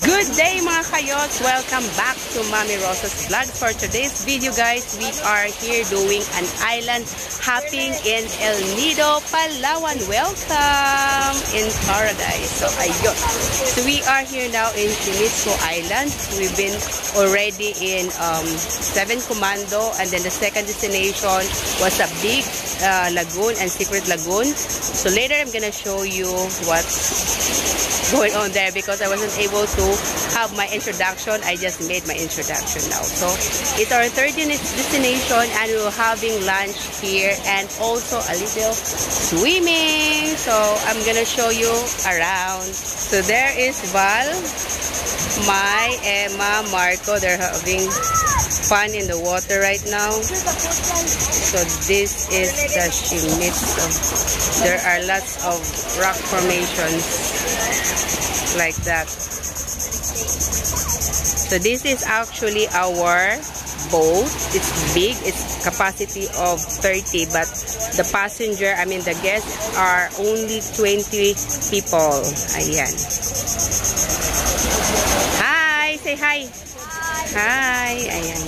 Good day mga kayots! Welcome back to Mami Rosa's vlog. For today's video guys, we are here doing an island hopping in El Nido, Palawan. Welcome in paradise. So ayun. So we are here now in Chimisco Island. We've been already in 7 Commando, and then the second destination was a big lagoon and secret lagoon. So later I'm gonna show you what's going on there because I wasn't able to have my introduction. I just made my introduction now. So it's our third destination, and we're having lunch here and also a little swimming. So I'm gonna show you around. So there is Val, Mai, Emma, Marco. They're having fun in the water right now. So this is the Chimisco. There are lots of rock formations like that. So this is actually our boat. It's big. It's capacity of 30, but the passenger, I mean the guests, are only 20 people. Ayan. Hi! Say hi! Hi! Ayan.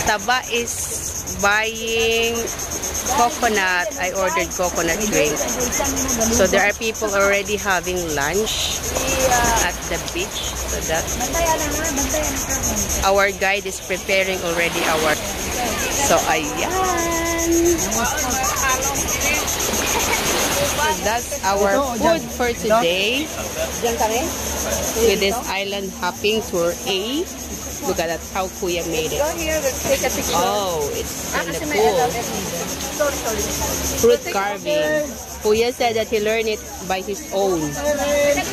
Taba is buying coconut. I ordered coconut drink. So there are people already having lunch at the beach. So that our guide is preparing already our. So ayan. So that's our food for today. With this island hopping tour A. Look at that, how Kuya made it. Oh, it's kind of cool. Fruit carving. Kuya said that he learned it by his own.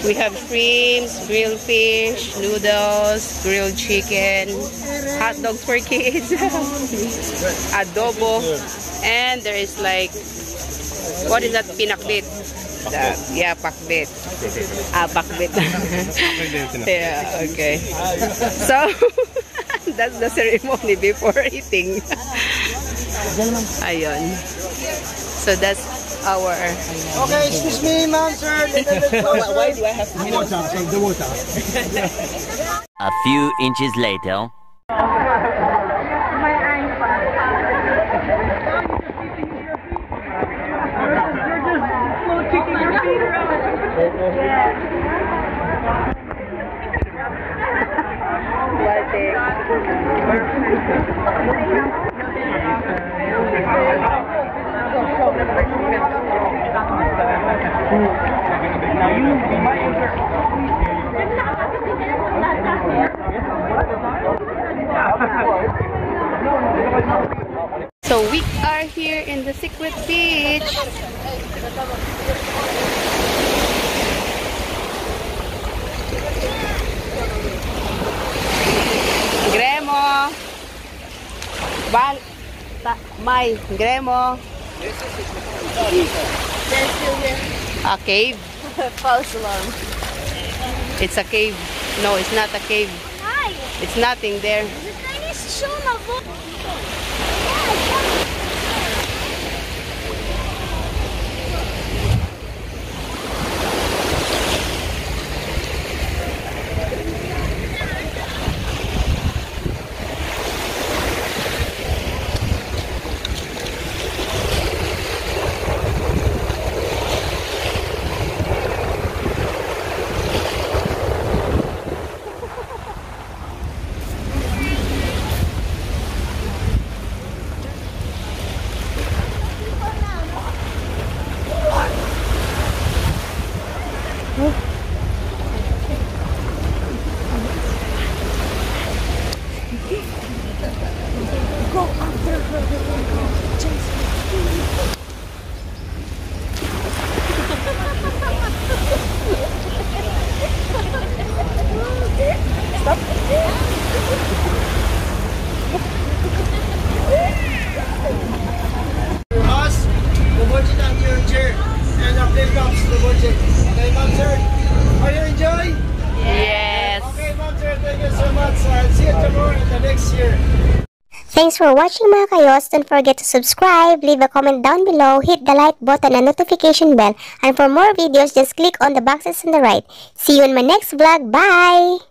We have shrimps, grilled fish, noodles, grilled chicken, hot dogs for kids, adobo, and there is like, what is that, pinakbit? Yeah, pakbit. Pakbit. Yeah, okay. So, that's the ceremony before eating. Ayun. So, that's our... Okay, excuse me, ma'am, sir. Why do I have to... The water. A few inches later. So we are here in the secret beach. Gremo. Val. Mai. Gremo. A cave. False alarm. It's a cave. No, it's not a cave. Hi. It's nothing there. The thing is shown a book. Go after her. Stop. Boss, the budget on your chair. And the play box, the budget. Okay, ma'am, sir. Are you enjoy? Yes. Okay, ma'am, sir. Thank you so much. See you tomorrow in the next year. Thanks for watching mga kayos. Don't forget to subscribe, leave a comment down below, hit the like button and notification bell. And for more videos, just click on the boxes on the right. See you in my next vlog. Bye!